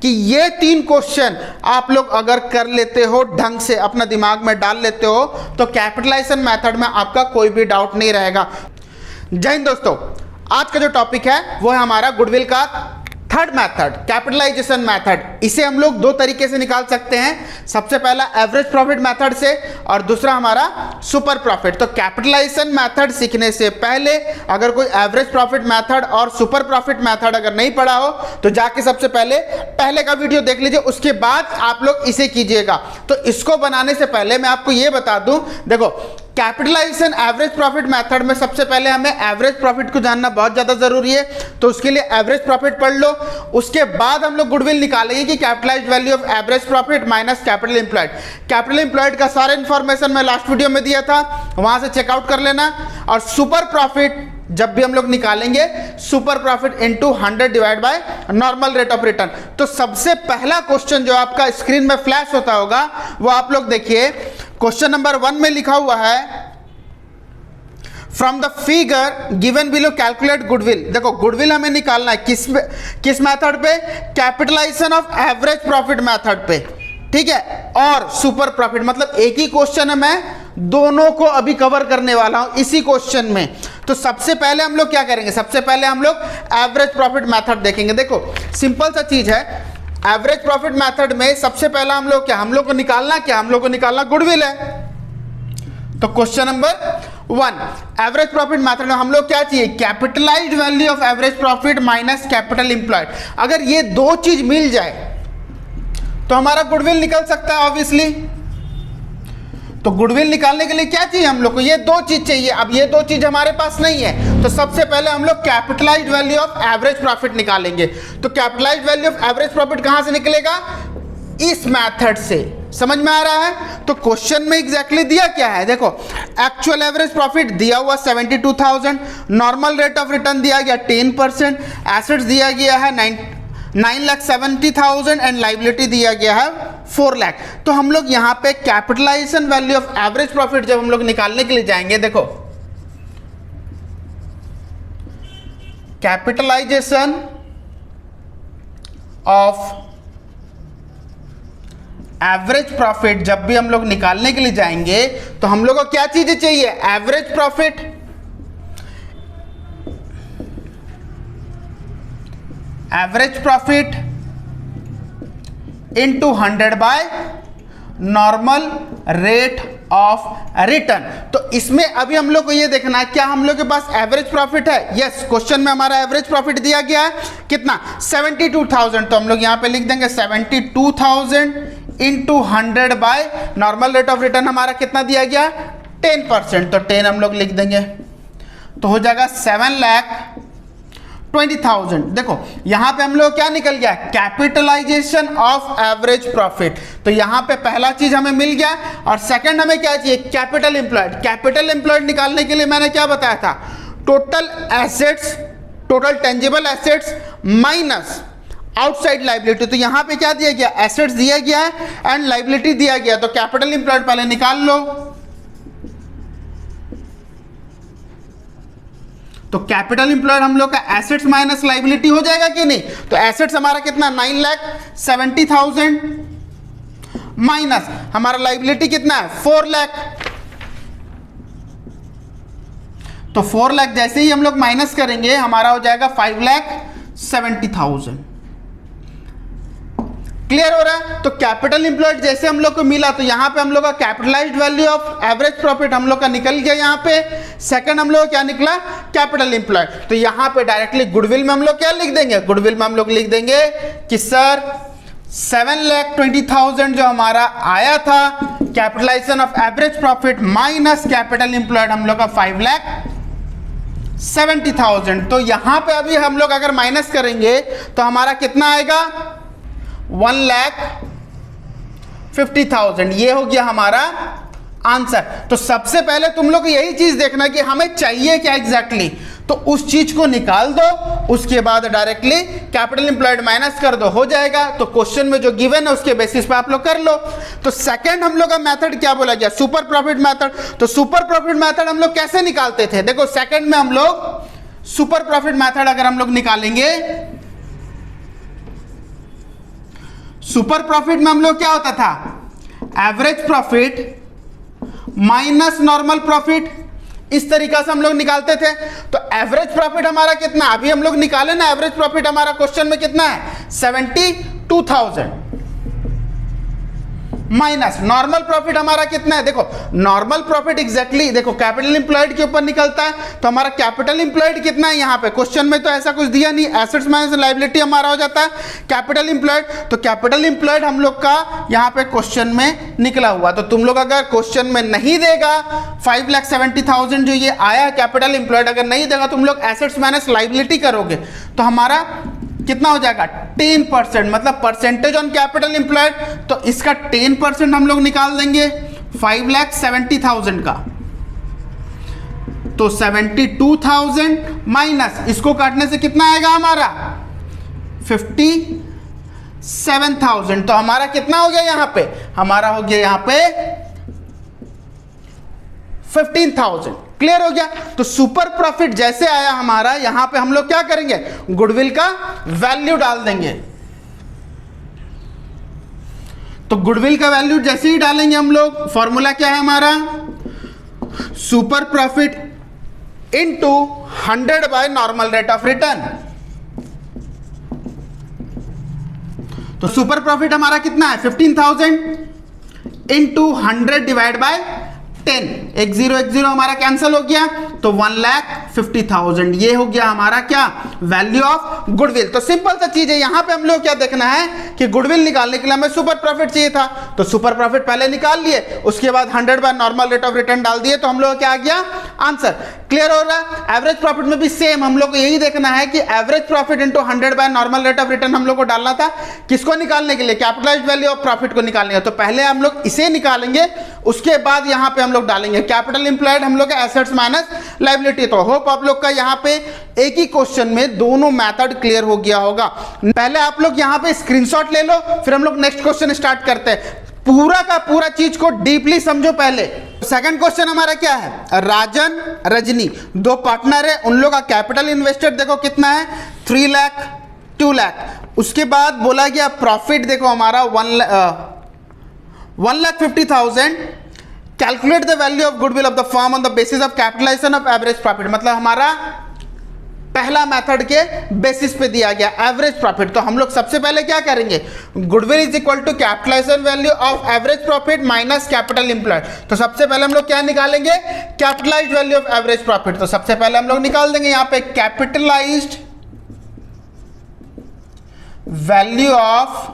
कि ये 3 क्वेश्चन आप लोग अगर कर लेते हो, ढंग से अपना दिमाग में डाल लेते हो, तो कैपिटलाइजेशन मेथड में आपका कोई भी डाउट नहीं रहेगा। जय हिंद दोस्तों, आज का जो टॉपिक है वो है हमारा गुडविल का थर्ड मेथड, कैपिटलाइजेशन मेथड। इसे हम लोग 2 तरीके से निकाल सकते हैं। सबसे पहला एवरेज प्रॉफिट मेथड से और दूसरा हमारा सुपर प्रॉफिट। तो कैपिटलाइजेशन मेथड सीखने से पहले अगर कोई एवरेज प्रॉफिट मेथड और सुपर प्रॉफिट मेथड अगर नहीं पढ़ा हो तो जाके सबसे पहले का वीडियो देख लीजिए, उसके बाद आप लोग इसे कीजिएगा। तो इसको बनाने से पहले मैं आपको ये बता दूं, देखो कैपिटलाइजेशन एवरेज प्रॉफिट मेथड में सबसे पहले हमें एवरेज प्रॉफिट को जानना बहुत ज्यादा जरूरी है, तो उसके लिए एवरेज प्रॉफिट पढ़ लो। उसके बाद हम लोग गुडविल निकालेंगे कि capitalised value of average profit minus capital employed. Capital employed का सारा इंफॉर्मेशन मैं लास्ट वीडियो में दिया था, वहां से चेकआउट कर लेना। और सुपर प्रॉफिट जब भी हम लोग निकालेंगे, super profit into 100 divide by normal rate of return. तो सबसे पहला क्वेश्चन जो आपका स्क्रीन में फ्लैश होता होगा वो आप लोग देखिए, क्वेश्चन नंबर 1 में लिखा हुआ है from the figure given below calculate goodwill. देखो गुडविल हमें निकालना है किस मेथड पे? Capitalisation of average profit method पे, ठीक है। और सुपर प्रॉफिट, मतलब एक ही क्वेश्चन है, मैं दोनों को अभी कवर करने वाला हूं इसी क्वेश्चन में। तो सबसे पहले हम लोग क्या करेंगे? सबसे पहले हम लोग एवरेज प्रॉफिट मेथड देखेंगे। देखो सिंपल सा चीज है, एवरेज प्रॉफिट मेथड में सबसे पहला हम लोग हम लोग को निकालना गुडविल है। तो question number 1, average profit method में हम लोग क्या चाहिए? Capitalised value of average profit minus capital employed. अगर ये 2 चीज मिल जाए तो हमारा गुडविल निकल सकता है ऑब्वियसली। तो गुडविल निकालने के लिए क्या चाहिए हम लोग को? ये 2 चीज चाहिए। अब ये 2 चीज हमारे पास नहीं है, तो सबसे पहले हम लोग capitalised value of average profit निकालेंगे। तो capitalised value of average profit कहां से निकलेगा? इस मेथड से। समझ में आ रहा है? तो क्वेश्चन में एग्जैक्टली दिया क्या है? देखो एक्चुअल एवरेज प्रॉफिट दिया हुआ 72,000, नॉर्मल रेट ऑफ रिटर्न दिया गया 10%, एसेट्स दिया गया है 9,70,000 एंड लाइबिलिटी दिया गया है 4 लाख। तो हम लोग यहां पे capitalisation value of average profit जब हम लोग निकालने के लिए जाएंगे, देखो कैपिटलाइजेशन ऑफ एवरेज प्रॉफिट जब भी हम लोग निकालने के लिए जाएंगे तो हम लोग को क्या चीजें चाहिए? Average profit, average profit into 100 by normal rate of return. तो इसमें अभी हम लोग को ये देखना है क्या हम लोग के पास एवरेज प्रॉफिट है? यस, क्वेश्चन में हमारा एवरेज प्रॉफिट दिया गया है कितना? 72,000। तो हम लोग यहां पे लिख देंगे 72,000 into 100 by normal rate of return हमारा कितना दिया गया? 10%। तो 10 हम लोग लिख देंगे, तो हो जाएगा 7,20,000। देखो यहां पे हम लोग क्या निकल गया? Capitalisation of average profit. तो यहां पे पहला चीज हमें मिल गया। और सेकंड हमें क्या चाहिए? Capital employed. कैपिटल एम्प्लॉयड निकालने के लिए मैंने क्या बताया था? Total assets, total tangible assets minus outside liability. तो यहां पे क्या दिया गया? एसेट्स दिया गया है एंड लाइबिलिटी दिया गया। तो कैपिटल एम्प्लॉयड पहले निकाल लो। तो कैपिटल एम्प्लॉयड हम लोग का एसेट्स माइनस लाइबिलिटी हो जाएगा कि नहीं? तो एसेट्स हमारा कितना? 9,70,000 माइनस हमारा लाइबिलिटी कितना है? 4 लाख। तो 4 लाख जैसे ही हम लोग माइनस करेंगे हमारा हो जाएगा 5,70,000। क्लियर हो रहा है? तो कैपिटल एम्प्लॉयड जैसे हम लोग को मिला तो यहां पे हम लोग का capitalised value of average profit हम लोग का निकल गया। यहां पे सेकंड हम लोग क्या निकला? Capital employed. तो यहां पे डायरेक्टली गुडविल में हम लोग क्या लिख देंगे? गुडविल में हम लोग लिख देंगे कि सर 7,20,000 जो हमारा आया था capitalisation of average profit minus capital employed हम लोग का 5,70,000। तो यहां पे अभी हम लोग अगर माइनस करेंगे तो हमारा कितना आएगा? 1,50,000। ये हो गया हमारा आंसर। तो सबसे पहले तुम लोग यही चीज देखना कि हमें चाहिए क्या एग्जैक्टली, तो उस चीज को निकाल दो, उसके बाद डायरेक्टली कैपिटल एम्प्लॉयड माइनस कर दो, हो जाएगा। तो क्वेश्चन में जो गिवन है उसके बेसिस पे आप लोग कर लो। तो सेकंड हम लोग का मेथड क्या बोला गया? Super profit method. तो सुपर प्रॉफिट मेथड हम लोग कैसे निकालते थे? देखो सेकंड में हम लोग सुपर प्रॉफिट मेथड अगर हम लोग निकालेंगे सुपर प्रॉफिट में हम लोग क्या होता था, average profit minus normal profit, इस तरीका से हम लोग निकालते थे। तो एवरेज प्रॉफिट हमारा कितना, अभी हम लोग निकाले ना, एवरेज प्रॉफिट हमारा क्वेश्चन में कितना है 72,000 माइनस नॉर्मल प्रॉफिट हमारा कितना है, देखो नॉर्मल प्रॉफिट एग्जैक्टली देखो कैपिटल इंप्लॉयड के ऊपर निकलता है, तो हमारा कैपिटल इंप्लॉयड कितना है यहाँ पे, क्वेश्चन में तो ऐसा कुछ दिया नहीं, एसेट्स माइनस लायबिलिटी हमारा हो जाता है कैपिटल इंप्लॉयड, तो कैपिटल इंप्लॉयड हम लोग का यहाँ पे क्वेश्चन में निकला हुआ। तो तुम लोग अगर क्वेश्चन में नहीं देगा 5,70,000 जो ये आया है कैपिटल इंप्लॉयड, अगर नहीं देगा तुम लोग एसेट्स माइनस लायबिलिटी करोगे तो हमारा कितना हो जाएगा 10%, मतलब परसेंटेज ऑन कैपिटल इंप्लॉयड, तो इसका 10% हम लोग निकाल देंगे 5,70,000 का, तो 72,000 माइनस इसको काटने से कितना आएगा हमारा 57,000, तो हमारा कितना हो गया यहाँ पे, हमारा हो गया यहाँ पे 15,000। क्लियर हो गया। तो सुपर प्रॉफिट जैसे आया हमारा, यहां पे हम लोग क्या करेंगे, गुडविल का वैल्यू डाल देंगे। तो गुडविल का वैल्यू जैसे ही डालेंगे हम लोग, फॉर्मूला क्या है हमारा, super profit into 100 by normal rate of return. तो सुपर प्रॉफिट हमारा कितना है 15,000 इनटू 100 डिवाइड बाय 10, एक जीरो हमारा कैंसिल हो गया, तो 1,50,000 ये हो गया हमारा क्या, वैल्यू ऑफ गुडविल। तो सिंपल सा चीज है, यहां पे हम लोग क्या देखना है कि गुडविल निकालने के लिए हमें सुपर प्रॉफिट चाहिए था, तो सुपर प्रॉफिट पहले निकाल लिए, उसके बाद 100 by normal rate of return डाल दिए, तो हम लोग क्या आ गया आंसर। क्लियर हो रहा है। एवरेज प्रॉफिट में भी सेम हम लोग को यही देखना है कि average profit into 100 by normal rate of return हम लोग को डालना था, किसको निकालने के लिए, कैपिटलाइज्ड वैल्यू ऑफ प्रॉफिट को निकालने का। तो पहले हम लोग इसे निकालेंगे, उसके बाद यहां पे हम लोग डालेंगे कैपिटल इंप्लॉयड हम लोग का एसेट्स माइनस लायबिलिटी। तो होप आप लोग का यहां पे एक ही क्वेश्चन में दोनों मेथड क्लियर हो गया होगा। पहले आप लोग यहां पे स्क्रीनशॉट ले लो, फिर हम लोग नेक्स्ट क्वेश्चन स्टार्ट करते हैं। पूरा का पूरा चीज को डीपली समझो पहले। सेकंड क्वेश्चन हमारा क्या है, राजन रजनी दो पार्टनर है, उन लोग का कैपिटल इन्वेस्टेड देखो कितना है 3 लाख 2 लाख। उसके बाद बोला गया प्रॉफिट देखो हमारा 1,50,000। Calculate the value of goodwill of the firm on the basis of capitalisation of average profit, मतलब हमारा पहला मेथड के बेसिस पे दिया गया एवरेज प्रॉफिट। तो हम लोग सबसे पहले क्या करेंगे, goodwill is equal to capitalisation value of average profit minus capital employed. तो सबसे पहले हम लोग क्या निकालेंगे, capitalised value of average profit. तो सबसे पहले हम लोग निकाल देंगे यहां पे capitalised value of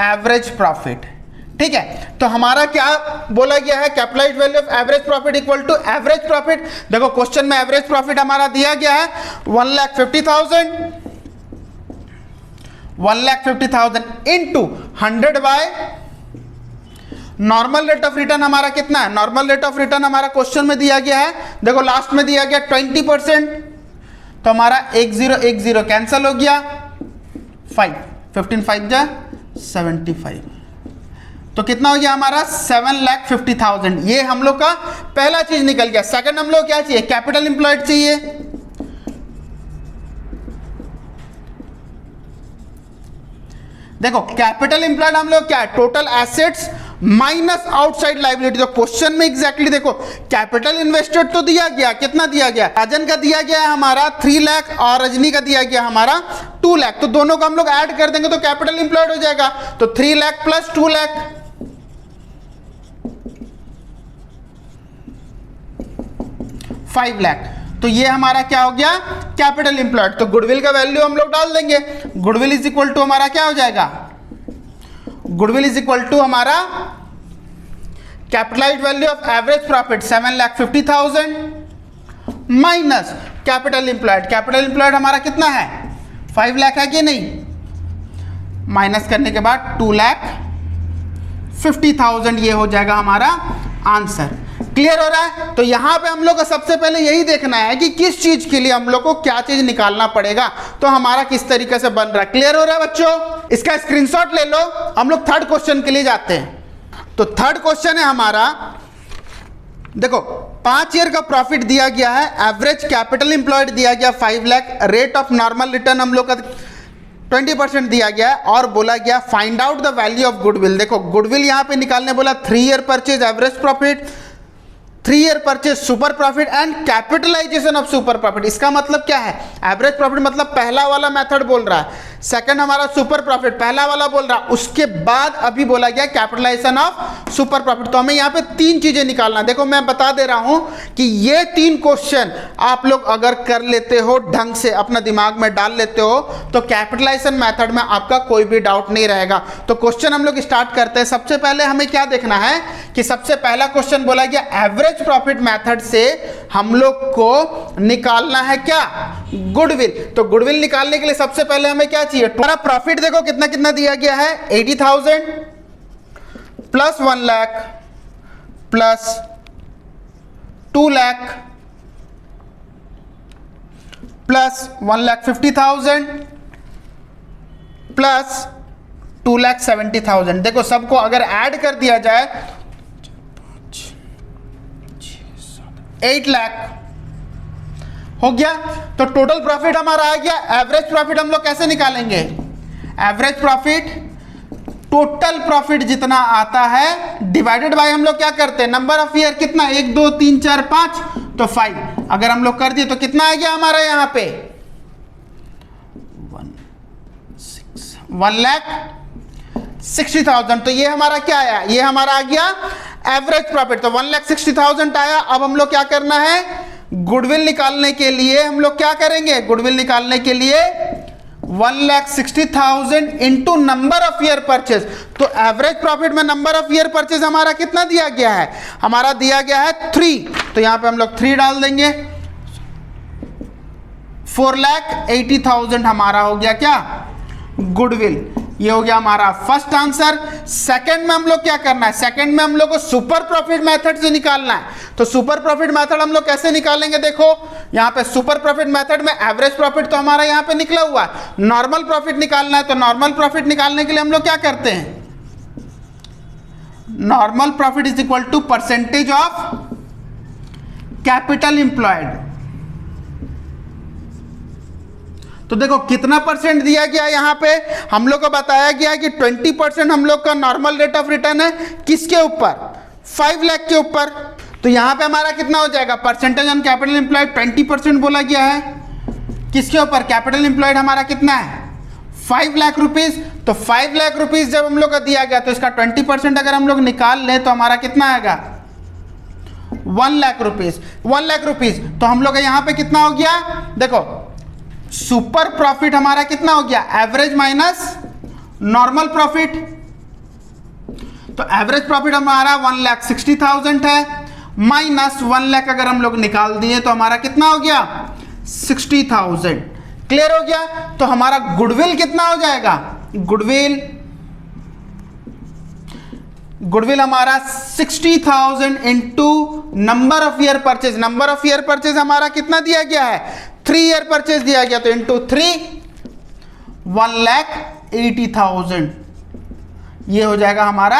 average profit. ठीक है, तो हमारा क्या बोला गया है, capitalised value of average profit equal to average profit. देखो क्वेश्चन में एवरेज प्रॉफिट हमारा दिया गया है 1,50,000, 1,50,000 into 100 by normal rate of return हमारा कितना है, नॉर्मल रेट ऑफ रिटर्न हमारा क्वेश्चन में दिया गया है, देखो लास्ट में दिया गया 20%, तो हमारा 10 कैंसिल हो गया, 5 15 5 जा 75, तो कितना हो गया हमारा 7,50,000। ये हम लोग का पहला चीज निकल गया। सेकंड हम लोग क्या चाहिए, कैपिटल इंप्लॉयड चाहिए। देखो कैपिटल इंप्लॉयड हम लोग क्या है, total assets minus outside liability. तो क्वेश्चन में एग्जैक्टली देखो कैपिटल इन्वेस्टेड तो दिया गया, कितना दिया गया, राजन का दिया गया है हमारा 3 लाख और रजनी का दिया गया हमारा 2 लाख। तो दोनों को हम लोग ऐड कर देंगे तो कैपिटल इंप्लॉयड हो जाएगा। तो 3 लाख प्लस 2 लाख 5 लाख, तो ये हमारा क्या हो गया, कैपिटल इंप्लॉयड। तो गुडविल का वैल्यू हम लोग डाल देंगे, गुडविल इज इक्वल टू हमारा क्या हो जाएगा, गुडविल इज इक्वल टू हमारा capitalised value of average profit 7,50,000 minus capital employed. Capital employed हमारा कितना है 5 लाख है कि नहीं, माइनस करने के बाद 2,50,000 ये हो जाएगा हमारा आंसर। क्लियर हो रहा है। तो यहां पे हम लोग को सबसे पहले यही देखना है कि किस चीज के लिए हम लोग को क्या चीज निकालना पड़ेगा, तो हमारा किस तरीके से बन रहा है। क्लियर हो रहा है बच्चों, इसका स्क्रीनशॉट ले लो। हम लोग थर्ड क्वेश्चन के लिए जाते हैं। तो थर्ड क्वेश्चन है हमारा, देखो 5 ईयर का प्रॉफिट दिया गया है, एवरेज कैपिटल इंप्लॉयड दिया गया 5 lakh, rate of normal return हम लोग का 20% दिया गया है और बोला गया find out the value of goodwill. देखो गुडविल यहां पे निकालने बोला 3 year purchase average profit, 3 year purchase super profit and capitalisation of super profit. इसका मतलब क्या है? एवरेज प्रॉफिट मतलब पहला वाला मेथड बोल रहा है, सेकंड हमारा सुपर प्रॉफिट पहला वाला बोल रहा है, उसके बाद अभी बोला गया कैपिटलाइजेशन ऑफ सुपर प्रॉफिट। तो हमें यहाँ पे 3 चीजें निकालना। देखो मैं बता दे रहा हूं कि ये 3 क्वेश्चन आप लोग अगर कर लेते हो ढंग से, अपना दिमाग में डाल लेते हो, तो कैपिटलाइजेशन मेथड में आपका कोई भी डाउट नहीं रहेगा। तो क्वेश्चन हम लोग स्टार्ट करते हैं। सबसे पहले हमें क्या देखना है कि सबसे पहला क्वेश्चन बोला गया एवरेज प्रॉफिट मेथड से हम लोग को निकालना है क्या? गुडविल। तो गुडविल निकालने के लिए सबसे पहले हमें क्या चाहिए? हमारा प्रॉफिट देखो कितना कितना दिया गया है, 80,000 plus 1 lakh plus 2 lakh plus 1,50,000 plus 2,70,000। देखो सबको अगर ऐड कर दिया जाए 8 लाख हो गया। तो टोटल प्रॉफिट हमारा आ गया। एवरेज प्रॉफिट हम लोग कैसे निकालेंगे? एवरेज प्रॉफिट टोटल प्रॉफिट जितना आता है डिवाइडेड बाय हम लोग क्या करते हैं, नंबर ऑफ ईयर कितना, 1 2 3 4 5, तो 5 अगर हम लोग कर दिए तो कितना आ गया हमारा यहां पे 1,60,000। तो ये हमारा क्या आया? ये हमारा आ गया एवरेज प्रॉफिट। तो 1,60,000 आया। अब हम लोग क्या करना है? गुडविल निकालने के लिए हम लोग क्या करेंगे? गुडविल निकालने के लिए 1,60,000 into number of year purchase. तो एवरेज प्रॉफिट में नंबर ऑफ ईयर परचेज हमारा कितना दिया गया है? हमारा दिया गया है 3। तो यहां पे हम लोग 3 डाल देंगे। 4,80,000 हमारा हो गया क्या? गुडविल। ये हो गया हमारा फर्स्ट आंसर। सेकंड में हम लोग क्या करना है? सेकंड में हम लोग को सुपर प्रॉफिट मेथड से निकालना है। तो सुपर प्रॉफिट मेथड हम लोग कैसे निकालेंगे? देखो यहां पे सुपर प्रॉफिट मेथड में एवरेज प्रॉफिट तो हमारा यहां पे निकला हुआ है, नॉर्मल प्रॉफिट निकालना है। तो नॉर्मल प्रॉफिट निकालने के लिए हम लोग क्या करते हैं? Normal profit is equal to percentage of capital employed. तो देखो कितना परसेंट दिया गया यहां पे हम लोग को बताया गया कि 20% हम लोग का नॉर्मल रेट ऑफ रिटर्न है। किसके ऊपर? 5 लाख के ऊपर। तो यहां पे हमारा कितना हो जाएगा? परसेंटेज ऑन कैपिटल एम्प्लॉयड 20% बोला गया है। किसके ऊपर? कैपिटल एम्प्लॉयड हमारा कितना है? 5 लाख रुपीज। तो 5 लाख रुपीज जब हम लोग का दिया गया तो इसका 20% अगर हम लोग निकाल लें तो हमारा कितना आएगा? 1 लाख रुपीज। 1 लाख रुपीज। तो हम लोग यहां पे कितना हो गया? देखो सुपर प्रॉफिट हमारा कितना हो गया? Average minus normal profit. तो एवरेज प्रॉफिट हमारा 1,60,000 है, माइनस 1 लाख अगर हम लोग निकाल दिए तो हमारा कितना हो गया? 60,000। क्लियर हो गया? तो हमारा गुडविल कितना हो जाएगा? गुडविल हमारा 60,000 into number of year purchase. Number of year purchase हमारा कितना दिया गया है? 3 ईयर परचेज दिया गया। तो इंटू 3 1,80,000 ये हो जाएगा हमारा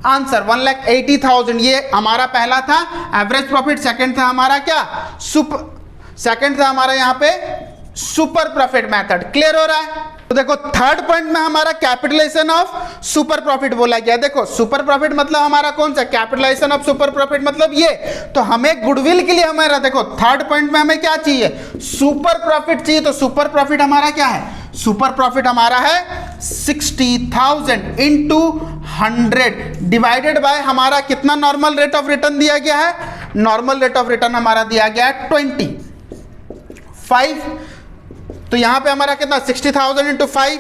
आंसर। 1,80,000 ये हमारा पहला था एवरेज प्रॉफिट। सेकंड था हमारा क्या? सेकंड था हमारा यहां पे सुपर प्रॉफिट मेथड। क्लियर हो रहा है? तो देखो थर्ड पॉइंट में हमारा कैपिटलाइजेशन ऑफ सुपर प्रॉफिट बोला गया। देखो सुपर प्रॉफिट मतलब हमारा कौन सा? कैपिटलाइजेशन ऑफ सुपर प्रॉफिट मतलब ये। तो हमें गुडविल के लिए हमारा देखो थर्ड पॉइंट में हमें क्या चाहिए? सुपर प्रॉफिट चाहिए। तो सुपर प्रॉफिट हमारा क्या है? सुपर प्रॉफिट हमारा है 60,000 इंटू 100 डिवाइडेड बाय हमारा कितना नॉर्मल रेट ऑफ रिटर्न दिया गया है? नॉर्मल रेट ऑफ रिटर्न हमारा दिया गया है 25। तो यहां पे हमारा कितना? 60,000 इंटू 5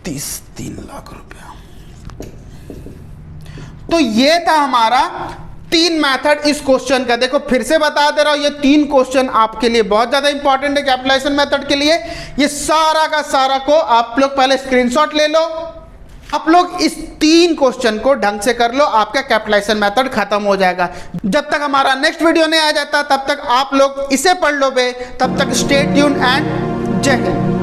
3 लाख रुपया। तो ये था हमारा 3 मेथड इस क्वेश्चन का। देखो फिर से बता दे रहा हूं, ये 3 क्वेश्चन आपके लिए बहुत ज्यादा इंपॉर्टेंट है कैपिटलाइजेशन मेथड के लिए। ये सारा का सारा को आप लोग पहले स्क्रीनशॉट ले लो। आप लोग इस 3 क्वेश्चन को ढंग से कर लो, आपका कैपिटलाइजेशन मेथड खत्म हो जाएगा। जब तक हमारा नेक्स्ट वीडियो नहीं आ जाता तब तक आप लोग इसे पढ़ लो बे। तब तक स्टे ट्यून एंड जय हिंद।